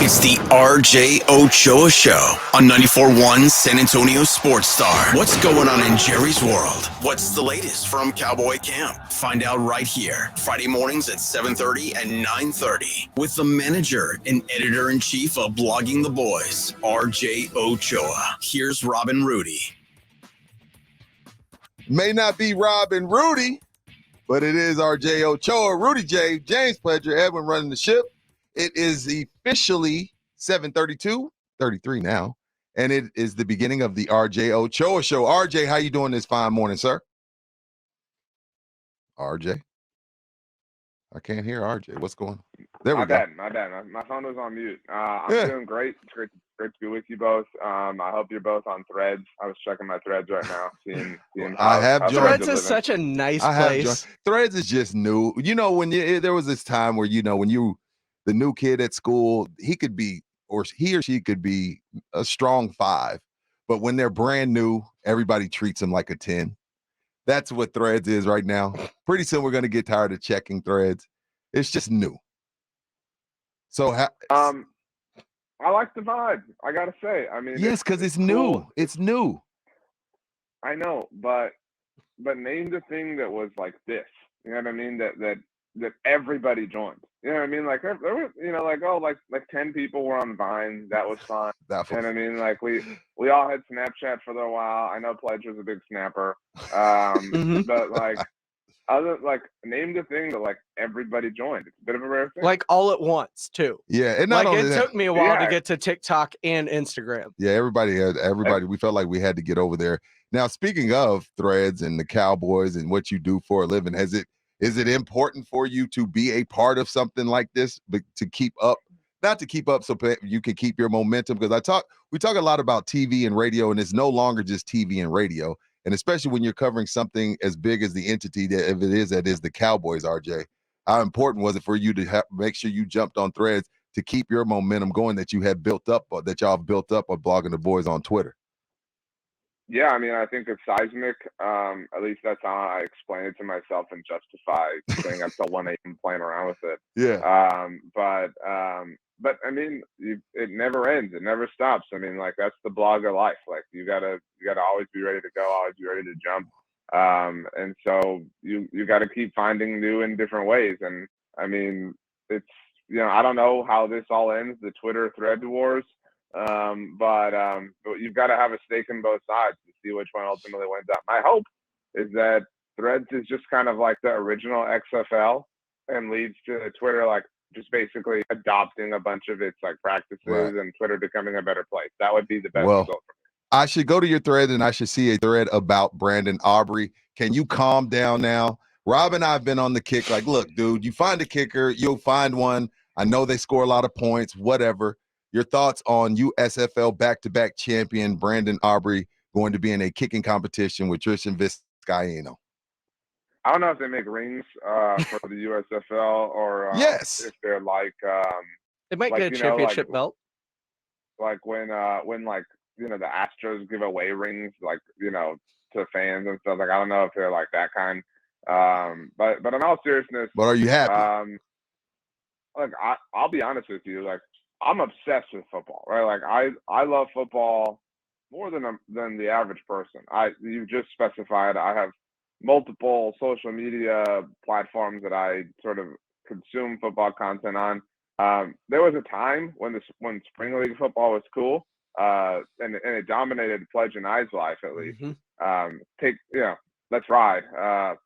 It's the RJ Ochoa Show on 94.1 San Antonio Sports Star. What's going on in Jerry's world? What's the latest from Cowboy Camp? Find out right here, Friday mornings at 7:30 and 9:30 with the manager and editor-in-chief of Blogging the Boys, RJ Ochoa. Here's Rob and Rudy. May not be Rob and Rudy, but it is RJ Ochoa, Rudy J, James Pledger, Edwin running the ship. It is officially 7:32, 33 now, and it is the beginning of the RJ Ochoa Show. RJ, how you doing this fine morning, sir? RJ? I can't hear RJ. What's going on? There we go. My bad. My phone was on mute. I'm doing great. It's great to be with you both. I hope you're both on Threads. I was checking my Threads right now, seeing how Threads is such a nice place. Threads is just new. You know, when there was this time where, you know, when the new kid at school, he could be, or he or she could be a strong 5. But when they're brand new, everybody treats them like a 10. That's what Threads is right now. Pretty soon we're going to get tired of checking Threads. It's just new. So, I like the vibe. I gotta say. I mean, yes, because it's new. Cool. It's new. I know, but name the thing that was like this. You know what I mean? That everybody joined. You know what I mean? Like there were, you know, like 10 people were on Vine. That was fun. You know what I mean? Like we all had Snapchat for a little while. I know Pledge was a big snapper. But name the thing that like everybody joined. It's a bit of a rare thing. Like all at once too. Yeah, and like it took me a while to get to TikTok and Instagram. Yeah, everybody. We felt like we had to get over there. Now, speaking of Threads and the Cowboys and what you do for a living, is it important for you to be a part of something like this, but to keep up? Not to keep up so you can keep your momentum, because we talk a lot about TV and radio, and it's no longer just TV and radio. And especially when you're covering something as big as the entity that is the Cowboys, RJ, how important was it for you to make sure you jumped on Threads to keep your momentum going that you had built up, or that y'all have built up on Blogging the Boys on Twitter? Yeah, I mean, I think it's seismic. At least that's how I explain it to myself and justify staying up till 1 a.m. playing around with it. Yeah. But I mean, it never ends. It never stops. I mean, like that's the blogger life. Like you gotta always be ready to go, always be ready to jump. And so you gotta keep finding new and different ways. And I mean, it's, you know, I don't know how this all ends, the Twitter thread wars. But you've got to have a stake in both sides to see which one ultimately wins out. My hope is that Threads is just kind of like the original XFL and leads to Twitter like just basically adopting a bunch of its like practices, right, and Twitter becoming a better place. That would be the best result for me. I should go to your thread and I should see a thread about Brandon Aubrey. Can you calm down now? Rob and I have been on the kick. Like, look, dude, you find a kicker, you'll find one. I know they score a lot of points, whatever. Your thoughts on USFL back-to-back champion Brandon Aubrey going to be in a kicking competition with Tristan Vizcaino? I don't know if they make rings for the USFL or yes, if they're like they might get a championship belt. Like when like, you know, the Astros give away rings, like, you know, to fans and stuff. Like I don't know if they're like that kind. But in all seriousness, but are you happy? Look, I'll be honest with you. Like I'm obsessed with football, right? Like I love football more than the average person. You just specified I have multiple social media platforms that I sort of consume football content on. There was a time when Spring League football was cool, and it dominated Pledge and I's life at least. Mm-hmm. Let's ride.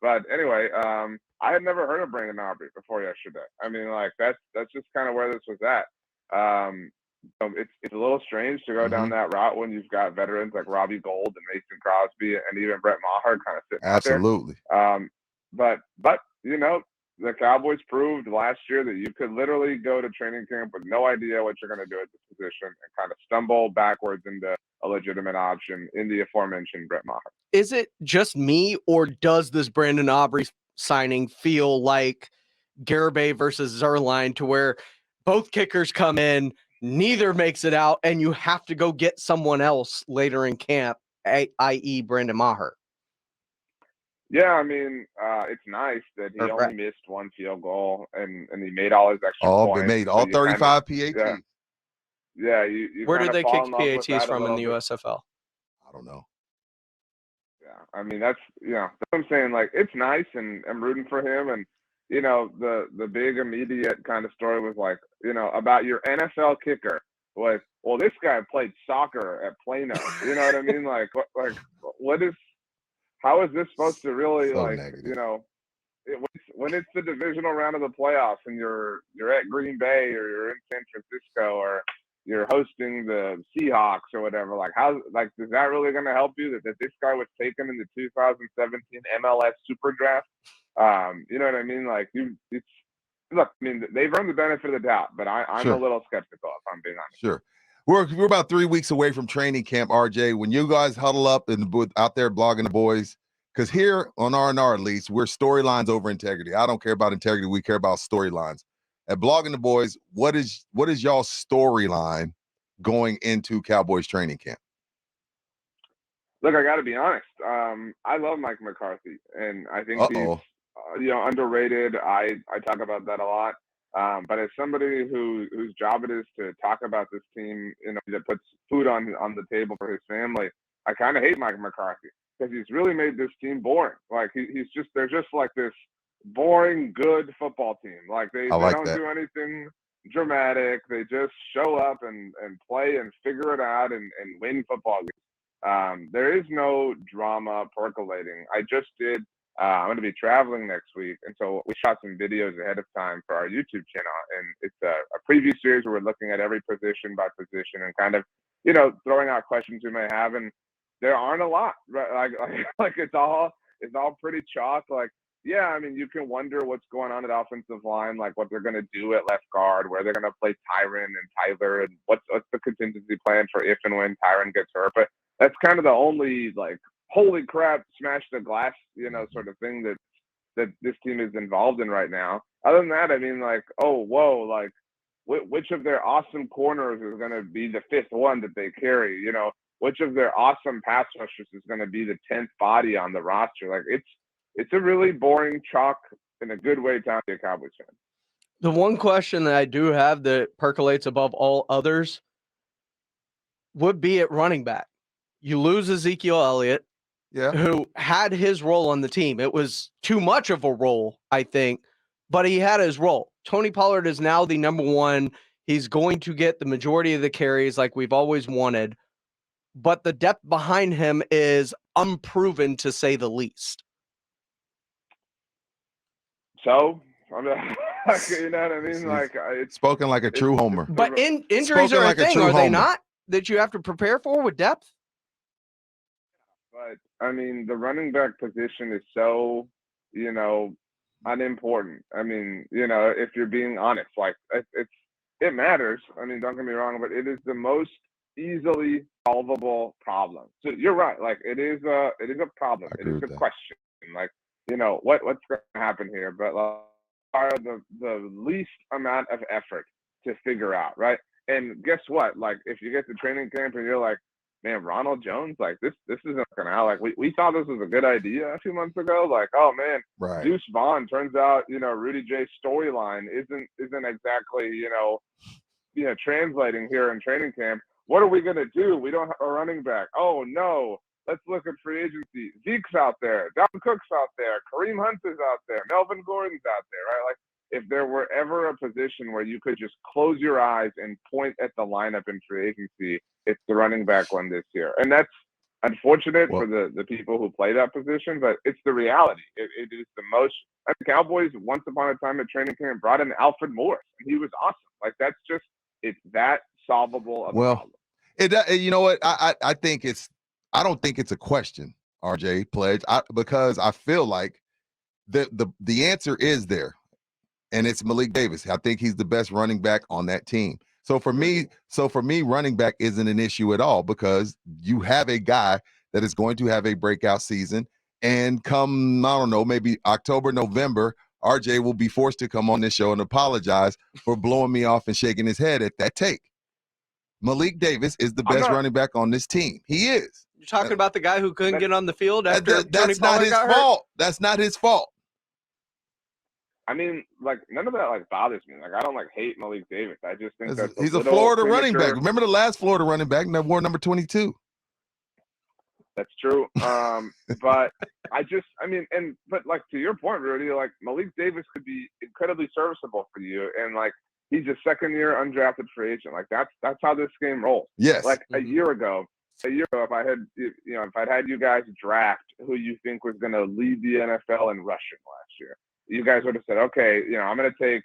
But anyway, I had never heard of Brandon Aubrey before yesterday. I mean, like that's just kind of where this was at. It's a little strange to go down that route when you've got veterans like Robbie Gould and Mason Crosby and even Brett Maher kind of sitting absolutely out there. But you know, the Cowboys proved last year that you could literally go to training camp with no idea what you're going to do at this position and kind of stumble backwards into a legitimate option in the aforementioned Brett Maher. Is it just me, or does this Brandon Aubrey signing feel like Garibay versus Zerline, to where both kickers come in, neither makes it out, and you have to go get someone else later in camp, i.e. Brandon Maher? Yeah, I mean, it's nice that he only missed one field goal and he made all his extra points. Made all 35 PATs. Yeah. yeah, you Where kind did of they fall kick in love with PATs that a from in little the bit. USFL? I don't know. Yeah, I mean that's that's what I'm saying. Like it's nice, and I'm rooting for him. And the big immediate kind of story was like about your NFL kicker was, well, this guy played soccer at Plano. You know what I mean? Like what is, how is this supposed to really So like negative. when it's the divisional round of the playoffs and you're at Green Bay or you're in San Francisco or you're hosting the Seahawks or whatever, like how, like, is that really going to help you that this guy was taken in the 2017 MLS Super Draft? You know what I mean? Like look, I mean, they've earned the benefit of the doubt, but I'm Sure. a little skeptical if I'm being honest. Sure. We're about 3 weeks away from training camp, RJ. When you guys huddle up in the booth out there blogging the boys, because here on R&R at least, we're storylines over integrity. I don't care about integrity. We care about storylines. At Blogging the Boys, what is y'all's storyline going into Cowboys training camp? Look, I got to be honest. I love Mike McCarthy, and I think he's underrated. I talk about that a lot. But as somebody whose job it is to talk about this team, that puts food on the table for his family, I kind of hate Mike McCarthy because he's really made this team boring. Like they're just like this boring good football team. Like they don't do anything dramatic. They just show up and play and figure it out and win football games. There is no drama percolating. I just did. I'm going to be traveling next week, and so we shot some videos ahead of time for our YouTube channel, and it's a preview series where we're looking at every position by position and kind of, throwing out questions we may have, and there aren't a lot, right? Like it's all pretty chalk. Like, yeah, I mean, you can wonder what's going on at offensive line, like what they're going to do at left guard, where they're going to play Tyron and Tyler, and what's the contingency plan for if and when Tyron gets hurt. But that's kind of the only like, holy crap, smash the glass, sort of thing that this team is involved in right now. Other than that, I mean, like, oh, whoa, like, which of their awesome corners is going to be the fifth one that they carry? Which of their awesome pass rushers is going to be the 10th body on the roster? Like, it's a really boring chalk in a good way to be a Cowboys fan. The one question that I do have that percolates above all others would be at running back. You lose Ezekiel Elliott, who had his role on the team. It was too much of a role, I think, but he had his role. Tony Pollard is now the number one. He's going to get the majority of the carries like we've always wanted, but the depth behind him is unproven, to say the least. So, you know what I mean? Like, it's spoken like a true homer. But injuries are a thing, are they not? That you have to prepare for with depth? But I mean, the running back position is so, unimportant. I mean, if you're being honest, like it matters. I mean, don't get me wrong, but it is the most easily solvable problem. So you're right. Like it is a problem. It is a question. Like, what's going to happen here? But are the least amount of effort to figure out, right? And guess what? Like if you get to training camp and you're like, man, Ronald Jones, like this isn't working out. Like we thought this was a good idea a few months ago. Like, oh man, Deuce Vaughn, turns out, Rudy J's storyline isn't exactly, translating here in training camp. What are we gonna do? We don't have a running back. Oh no, let's look at free agency. Zeke's out there, Don Cook's out there, Kareem Hunt is out there, Melvin Gordon's out there, right? Like if there were ever a position where you could just close your eyes and point at the lineup in free agency, it's the running back one this year. And that's unfortunate for the people who play that position, but it's the reality. It is the most. The Cowboys, once upon a time at training camp, brought in Alfred Morris, and he was awesome. Like that's just, it's that solvable of a problem. You know what? I think I don't think it's a question, RJ Pledge, because I feel like the answer is there. And it's Malik Davis. I think he's the best running back on that team. So for me, running back isn't an issue at all because you have a guy that is going to have a breakout season. And come, I don't know, maybe October, November, RJ will be forced to come on this show and apologize for blowing me off and shaking his head at that take. Malik Davis is the best running back on this team. He is. You're talking about the guy who couldn't get on the field after Tony Pollard got hurt? That's not his fault. I mean, like none of that like bothers me. Like I don't like hate Malik Davis. I just think that's He's a a Florida premature. running back. Remember the last Florida running back that wore number 22? That's true. But I mean, but like to your point, Rudy, like Malik Davis could be incredibly serviceable for you, and like he's a second-year undrafted free agent. Like that's how this game rolls. Yes. Like a year ago, if I had if I'd had you guys draft who you think was going to lead the NFL in rushing last year, you guys would have said, okay, I'm going to take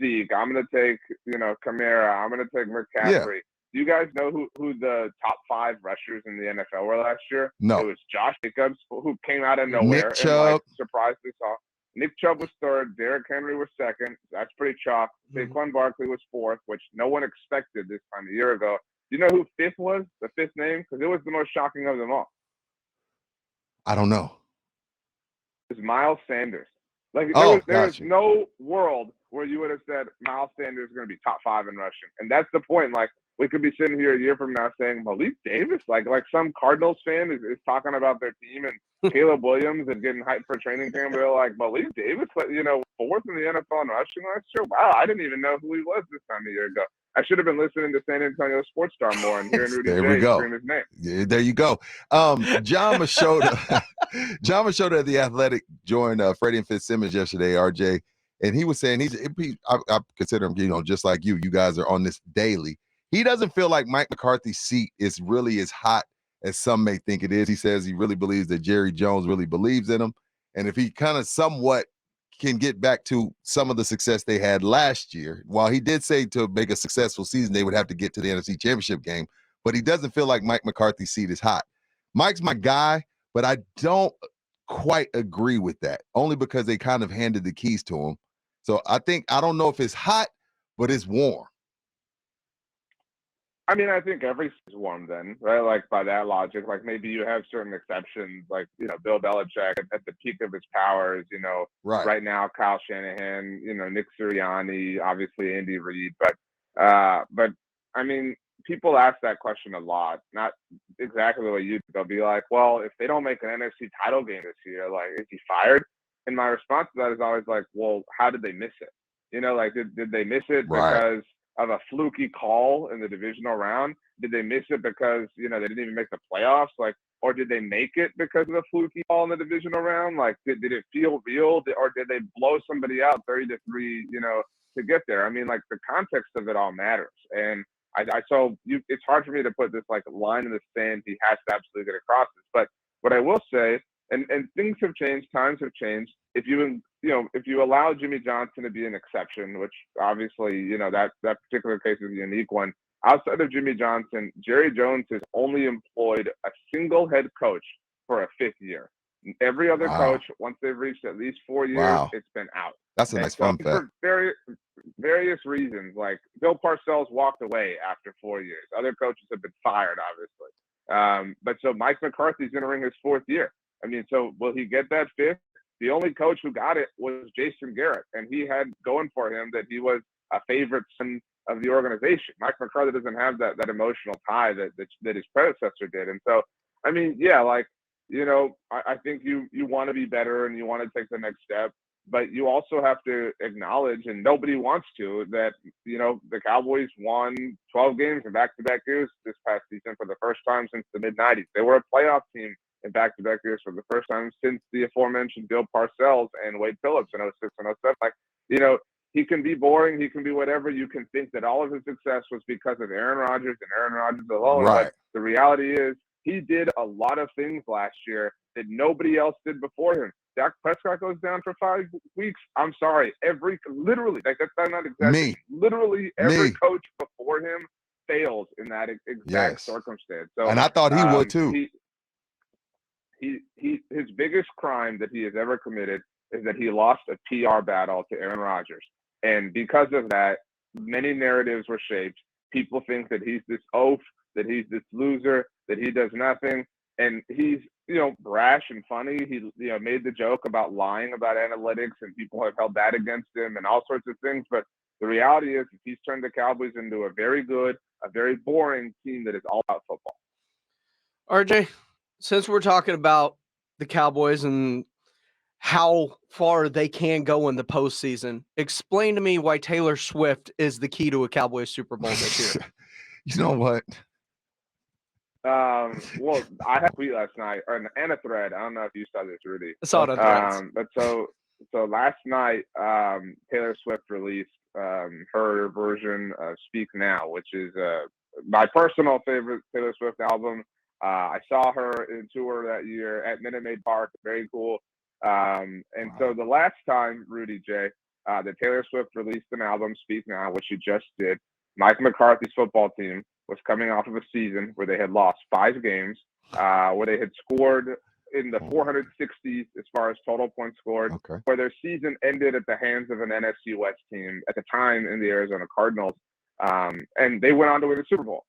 Zeke, I'm going to take Kamara, I'm going to take McCaffrey. Yeah. Do you guys know who the top 5 rushers in the NFL were last year? No. It was Josh Jacobs, who came out of nowhere Nick and like Chubb. surprised us all. Nick Chubb was 3rd. Derrick Henry was 2nd. That's pretty chalk. Saquon Barkley was 4th, which no one expected this time a year ago. Do you know who 5th was? The 5th name? Because it was the most shocking of them all. I don't know. It was Miles Sanders. Like there was no world where you would have said Miles Sanders is going to be top 5 in rushing, and that's the point. Like we could be sitting here a year from now saying Malik Davis, like some Cardinals fan is talking about their team, and Caleb Williams is getting hyped for training camp. They're like Malik Davis, 4th in the NFL in rushing last year. Wow, I didn't even know who he was this time a year ago. I should have been listening to San Antonio Sports Star more and hearing Rudy J scream his name. Yeah, there you go. John Machota, John Machota at The Athletic joined Freddie and Fitzsimmons yesterday, RJ, and he was saying I consider him, just like you guys are on this daily. He doesn't feel like Mike McCarthy's seat is really as hot as some may think it is. He says he really believes that Jerry Jones really believes in him, and if he kind of somewhat can get back to some of the success they had last year. While he did say to make a successful season, they would have to get to the NFC Championship game, but he doesn't feel like Mike McCarthy's seat is hot. Mike's my guy, but I don't quite agree with that, only because they kind of handed the keys to him. So I don't know if it's hot, but it's warm. I mean, I think every is warm then, right? Like by that logic, like maybe you have certain exceptions, like Bill Belichick at the peak of his powers. Right now Kyle Shanahan, Nick Sirianni, obviously Andy Reid, but I mean, people ask that question a lot. Not exactly the way you. They'll be like, well, if they don't make an NFC title game this year, like is he fired? And my response to that is always like, well, how did they miss it? Like did they miss it because of a fluky call in the divisional round? Did they miss it because they didn't even make the playoffs? Like, or did they make it because of the fluky call in the divisional round? Like, did it feel real, or did they blow somebody out 30-3? To get there. I mean, like the context of it all matters. And it's hard for me to put this like line in the sand. He has to absolutely get across this. But what I will say, and things have changed, times have changed. If you allow Jimmy Johnson to be an exception, which obviously, that particular case is a unique one. Outside of Jimmy Johnson, Jerry Jones has only employed a single head coach for a 5th year. Every other coach, once they've reached at least 4 years, it's been out. That's a nice fun fact. For various reasons, like Bill Parcells walked away after 4 years. Other coaches have been fired, obviously. But so Mike McCarthy's entering his 4th year. I mean, so will he get that 5th? The only coach who got it was Jason Garrett, and he had going for him that he was a favorite son of the organization. Mike McCarthy doesn't have that emotional tie that his predecessor did. And so, I mean, yeah, like, I think you want to be better and you want to take the next step, but you also have to acknowledge, and nobody wants to, that, the Cowboys won 12 games in back-to-back years this past season for the first time since the mid-'90s. They were a playoff team in back-to-back years for the first time since the aforementioned Bill Parcells and Wade Phillips in 06 and 07. Like, he can be boring. He can be whatever. You can think that all of his success was because of Aaron Rodgers and Aaron Rodgers alone. Right. But the reality is he did a lot of things last year that nobody else did before him. Dak Prescott goes down for 5 weeks. I'm sorry. Literally, like that's not exaggerating. Literally every coach before him failed in that exact circumstance. So, and I thought he would too. His biggest crime that he has ever committed is that he lost a PR battle to Aaron Rodgers. And because of that, many narratives were shaped. People think that he's this oaf, that he's this loser, that he does nothing. And he's, brash and funny. He, made the joke about lying about analytics, and people have held that against him and all sorts of things. But the reality is he's turned the Cowboys into a very good, a very boring team that is all about football. RJ, since we're talking about the Cowboys and how far they can go in the postseason. Explain to me why Taylor Swift is the key to a Cowboys Super Bowl this year. You know what? Well, I had a tweet last night and a thread. I don't know if you saw this, Rudy. I saw it on Threads. But so last night, Taylor Swift released her version of "Speak Now," which is my personal favorite Taylor Swift album. I saw her in tour that year at Minute Maid Park. Very cool. And so the last time, Rudy J, that Taylor Swift released an album, "Speak Now," which she just did, Mike McCarthy's football team was coming off of a season where they had lost 5 games, where they had scored in the 460s as far as total points scored, where their season ended at the hands of an NFC West team at the time in the Arizona Cardinals, and they went on to win the Super Bowl.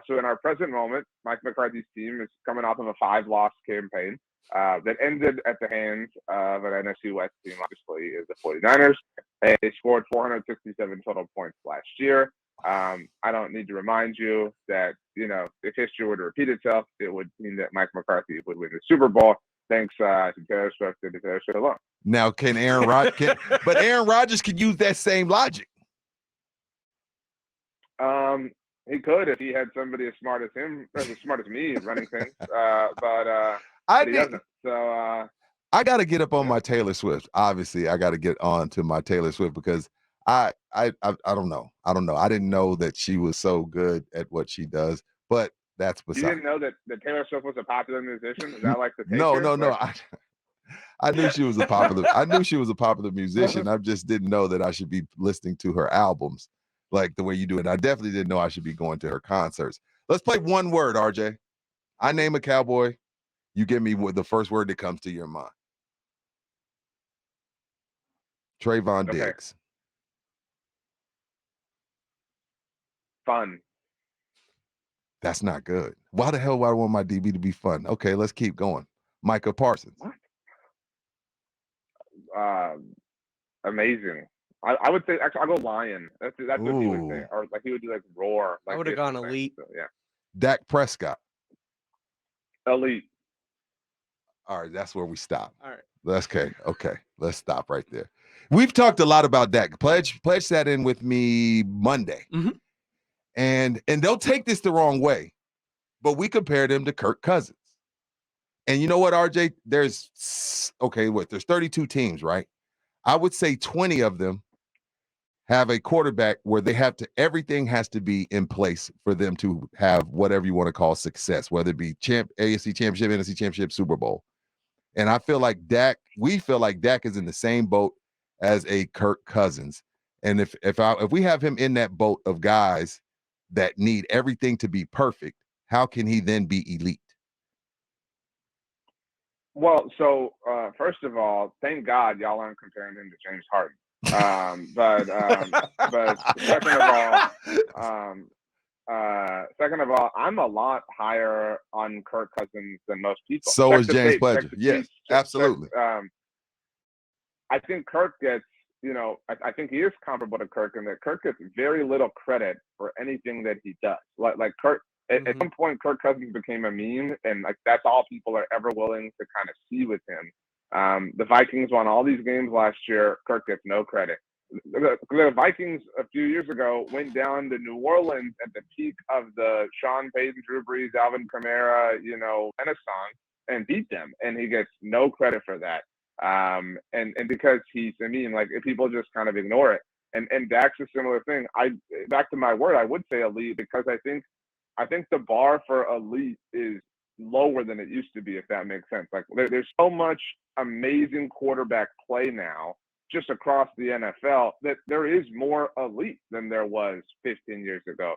So in our present moment, Mike McCarthy's team is coming off of a 5-loss campaign that ended at the hands of an NFC West team, obviously, is the 49ers. And they scored 467 total points last year. I don't need to remind you that, if history were to repeat itself, it would mean that Mike McCarthy would win the Super Bowl, thanks to Taylor Swift and Taylor Swift alone. Now, can Aaron Rodgers? But Aaron Rodgers could use that same logic. He could if he had somebody as smart as him, or as smart as me, running things. But he doesn't. So I got to get up on my Taylor Swift. Obviously, I got to get on to my Taylor Swift because I don't know. I didn't know that she was so good at what she does, but that's beside. You didn't know that Taylor Swift was a popular musician? Is that like the No. I knew she was a popular. I knew she was a popular musician. I just didn't know that I should be listening to her albums like the way you do it. I definitely didn't know I should be going to her concerts. Let's play one word, RJ. I name a cowboy. You give me the first word that comes to your mind. Trayvon Diggs. Fun. That's not good. Why the hell would I want my DB to be fun? Okay, let's keep going. Micah Parsons. What? Amazing. I would say, actually, I'll go lion. That's what he would say. Or like he would do like roar. Like I would have gone elite. So, yeah. Dak Prescott. Elite. All right, that's where we stop. All right. That's okay. Okay, let's stop right there. We've talked a lot about Dak. Pledge sat in with me Monday. Mm-hmm. And they'll take this the wrong way, but we compared him to Kirk Cousins. And you know what, RJ? There's 32 teams, right? I would say 20 of them have a quarterback where everything has to be in place for them to have whatever you want to call success, whether it be AFC Championship, NFC Championship, Super Bowl. And we feel like Dak is in the same boat as a Kirk Cousins. And if we have him in that boat of guys that need everything to be perfect, how can he then be elite? Well, so first of all, thank God y'all aren't comparing him to James Harden. But second of all, I'm a lot higher on Kirk Cousins than most people. So is James Pledger. Yes, absolutely. I think Kirk gets, I think he is comparable to Kirk in that Kirk gets very little credit for anything that he does. Like Kirk, at some point, Kirk Cousins became a meme, and like that's all people are ever willing to kind of see with him. The Vikings won all these games last year. Kirk gets no credit. The Vikings a few years ago went down to New Orleans at the peak of the Sean Payton, Drew Brees, Alvin Kamara, renaissance, and beat them, and he gets no credit for that. And because he's a meme, like people just kind of ignore it. And Dak's a similar thing. Back to my word, I would say elite because I think the bar for elite is lower than it used to be, if that makes sense. Like there's so much amazing quarterback play now just across the NFL that there is more elite than there was 15 years ago.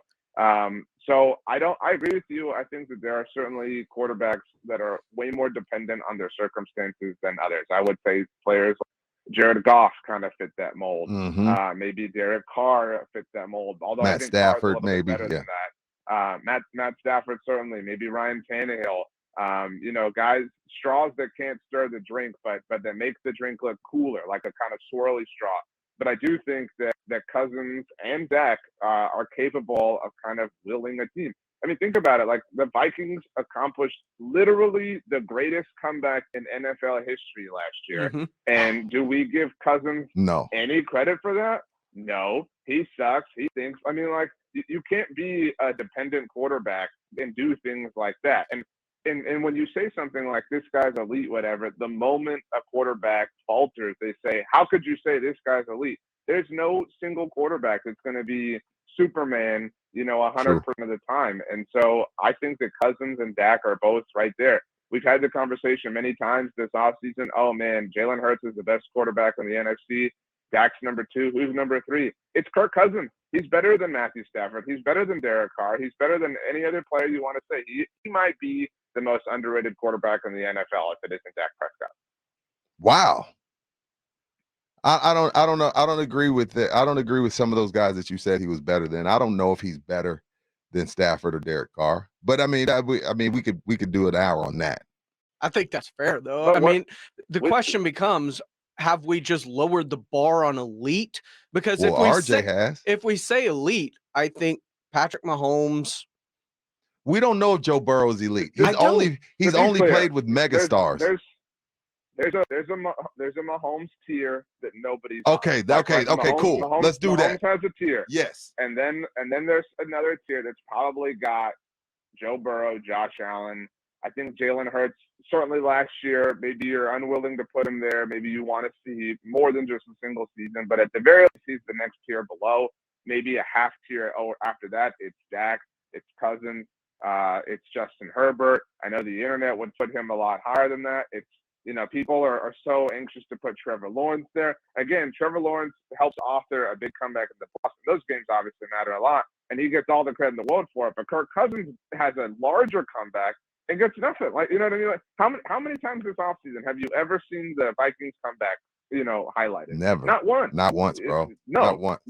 So I agree with you. I think that there are certainly quarterbacks that are way more dependent on their circumstances than others. I would say players like Jared Goff kind of fit that mold. Mm-hmm. Maybe Derek Carr fit that mold. Although Matt I think Stafford, Carr's a little bit better yeah. than that. Matt Stafford certainly. Maybe Ryan Tannehill. Guys, straws that can't stir the drink, but that makes the drink look cooler, like a kind of swirly straw. But I do think that Cousins and Dak are capable of kind of willing a team. I mean, think about it. Like, the Vikings accomplished literally the greatest comeback in NFL history last year. Mhm. And do we give Cousins No. any credit for that? No. He sucks. He thinks. I mean, like, you can't be a dependent quarterback and do things like that. And when you say something like this guy's elite, whatever, the moment a quarterback falters, they say, how could you say this guy's elite? There's no single quarterback that's going to be Superman, 100% of the time. And so I think that Cousins and Dak are both right there. We've had the conversation many times this offseason. Oh, man, Jalen Hurts is the best quarterback in the NFC. Dak's number 2. Who's number 3? It's Kirk Cousins. He's better than Matthew Stafford. He's better than Derek Carr. He's better than any other player you want to say. He might be the most underrated quarterback in the NFL if it isn't Dak Prescott. Wow. I don't know. I don't agree with it. I don't agree with some of those guys that you said he was better than. I don't know if he's better than Stafford or Derek Carr. But I mean, we could do an hour on that. I think that's fair, though. The question becomes, have we just lowered the bar on elite? Because if we say elite, I think Patrick Mahomes. We don't know if Joe Burrow is elite. He's only played with megastars. There's a Mahomes tier that nobody's okay. Mahomes, Cool. Mahomes, Let's do that. Mahomes has a tier. Yes. And then there's another tier that's probably got Joe Burrow, Josh Allen. I think Jalen Hurts, certainly last year, maybe you're unwilling to put him there. Maybe you want to see more than just a single season, but at the very least, he's the next tier below. Maybe a half tier after that, it's Dak, it's Cousins, it's Justin Herbert. I know the internet would put him a lot higher than that. It's, people are so anxious to put Trevor Lawrence there. Again, Trevor Lawrence helps author a big comeback in the playoffs. Those games obviously matter a lot, and he gets all the credit in the world for it. But Kirk Cousins has a larger comeback and gets nothing. Like, you know what I mean? Like, how many times this offseason have you ever seen the Vikings comeback, highlighted? Never. Not once. Not once, bro. No. Not once.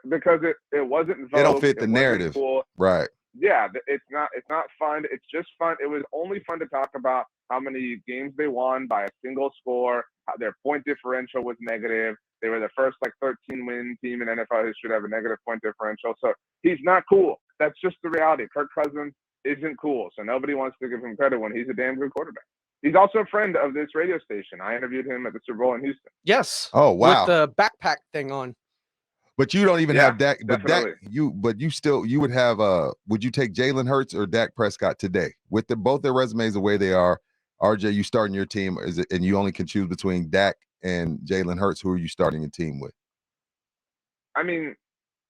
Because it wasn't vogue. It don't fit the narrative. Cool. Right. Yeah, it's not fun. It's just fun. It was only fun to talk about how many games they won by a single score, how their point differential was negative. They were the first 13-win team in NFL history to have a negative point differential. So he's not cool. That's just the reality. Kirk Cousins isn't cool. So nobody wants to give him credit when he's a damn good quarterback. He's also a friend of this radio station. I interviewed him at the Super Bowl in Houston. Yes. Oh, wow. With the backpack thing on. But you don't even have Dak. But definitely. you would have would you take Jalen Hurts or Dak Prescott today? With both their resumes the way they are, RJ, you starting your team, and you only can choose between Dak and Jalen Hurts. Who are you starting your team with? I mean,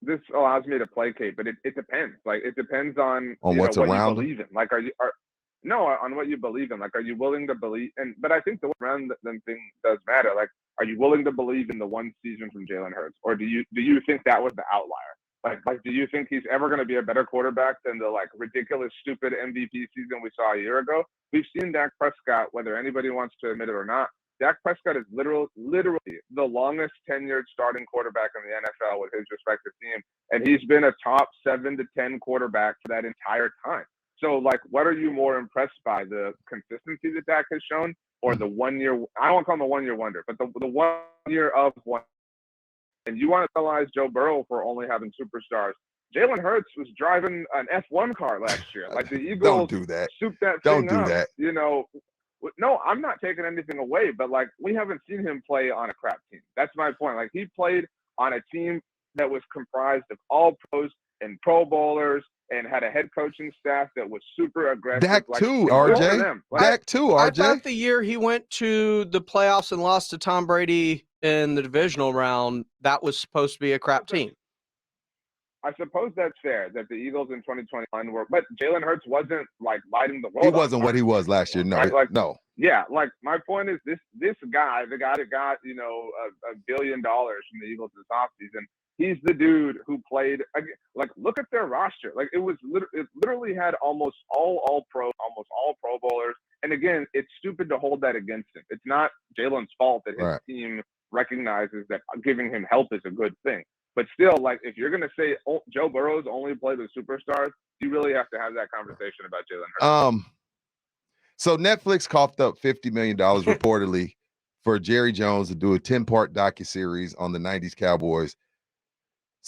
this allows me to placate, but it depends. Like, it depends on what's what around you believe in. Like, on what you believe in. Like, are you willing to believe? But I think the around them thing does matter. Like, are you willing to believe in the one season from Jalen Hurts, or do you think that was the outlier? Like, do you think he's ever going to be a better quarterback than the ridiculous, stupid MVP season we saw a year ago? We've seen Dak Prescott, whether anybody wants to admit it or not. Dak Prescott is literally the longest tenured starting quarterback in the NFL with his respective team, and he's been a top 7 to 10 quarterback for that entire time. So, what are you more impressed by, the consistency that Dak has shown, or the 1 year? I don't want to call him a 1 year wonder, but the 1 year of one. And you want to penalize Joe Burrow for only having superstars? Jalen Hurts was driving an F1 car last year. The Eagles don't do that. Souped that don't thing do up, that. No, I'm not taking anything away, but we haven't seen him play on a crap team. That's my point. He played on a team that was comprised of all pros and Pro Bowlers, and had a head coaching staff that was super aggressive. Dak too, RJ. Dak too, RJ. I thought the year he went to the playoffs and lost to Tom Brady in the divisional round, that was supposed to be a crap team. I suppose that's fair that the Eagles in 2021 were, but Jalen Hurts wasn't lighting the world. He wasn't what he was last year. No, right? No. Yeah, my point is this guy, the guy that got $1 billion from the Eagles this offseason, he's the dude who played. Look at their roster. It literally had almost all pro bowlers. And again, it's stupid to hold that against him. It's not Jalen's fault that his team recognizes that giving him help is a good thing. But still, if you're going to say Joe Burrow's only played with superstars, you really have to have that conversation about Jalen Hurts. So Netflix coughed up $50 million reportedly for Jerry Jones to do a 10-part docuseries on the 90s Cowboys.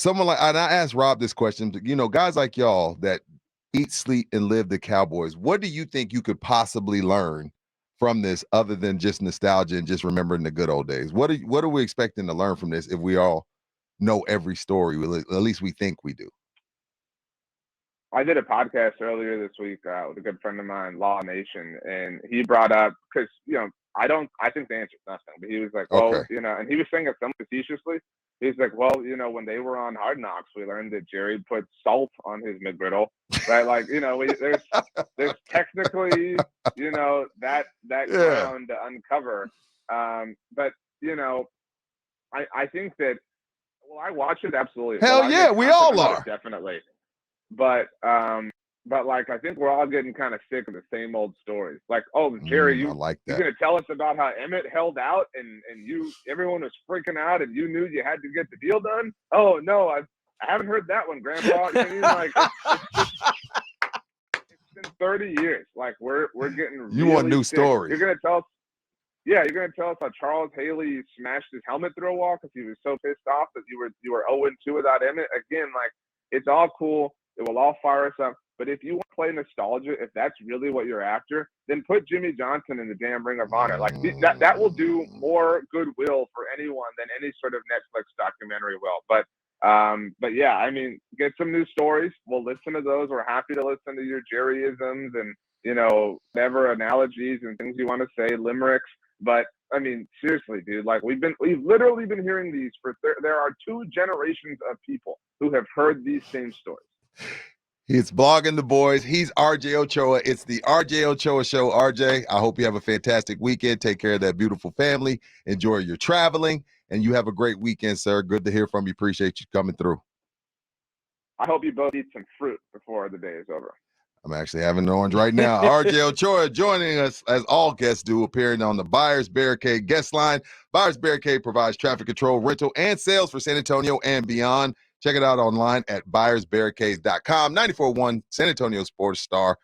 And I asked Rob this question, guys like y'all that eat, sleep, and live the Cowboys. What do you think you could possibly learn from this other than just nostalgia and just remembering the good old days? What are we expecting to learn from this if we all know every story? At least we think we do. I did a podcast earlier this week with a good friend of mine, Law Nation, and he brought up, because, I think the answer is nothing, but he was like, well, Okay. and he was saying it somewhat facetiously. He's like, well, when they were on Hard Knocks, we learned that Jerry put salt on his McGriddle, right? Like, there's technically, that Yeah. ground to uncover. But, I think that, well, I watch it, absolutely. Hell Will I yeah, get we content all about it? are. Definitely. But like, I think we're all getting kind of sick of the same old stories. Like, oh, Jerry, I like you're that. gonna tell us about how Emmett held out and everyone was freaking out and you knew you had to get the deal done? Oh no, I haven't heard that one, Grandpa. You know what I mean? Like, it's been 30 years. Like, we're getting You want really new sick. stories. You're gonna tell us. Yeah, you're gonna tell us how Charles Haley smashed his helmet through a wall because he was so pissed off that you were 0-2 without Emmett. Again, like, it's all cool. It will all fire us up. But if you want to play nostalgia, if that's really what you're after, then put Jimmy Johnson in the damn Ring of Honor. Like, that will do more goodwill for anyone than any sort of Netflix documentary will. But yeah, I mean, get some new stories. We'll listen to those. We're happy to listen to your Jerryisms and, whatever analogies and things you want to say, limericks. But I mean, seriously, dude, like, we've literally been hearing these there are 2 generations of people who have heard these same stories. He's blogging the boys. He's RJ Ochoa. It's the RJ Ochoa Show. RJ, I hope you have a fantastic weekend. Take care of that beautiful family. Enjoy your traveling, and you have a great weekend, sir. Good to hear from you. Appreciate you coming through. I hope you both eat some fruit before the day is over. I'm actually having an orange right now. RJ Ochoa joining us, as all guests do, appearing on the Buyers Barricade guest line. Buyers Barricade provides traffic control, rental, and sales for San Antonio and beyond. Check it out online at buyersbarricades.com. 94.1 San Antonio Sports Star.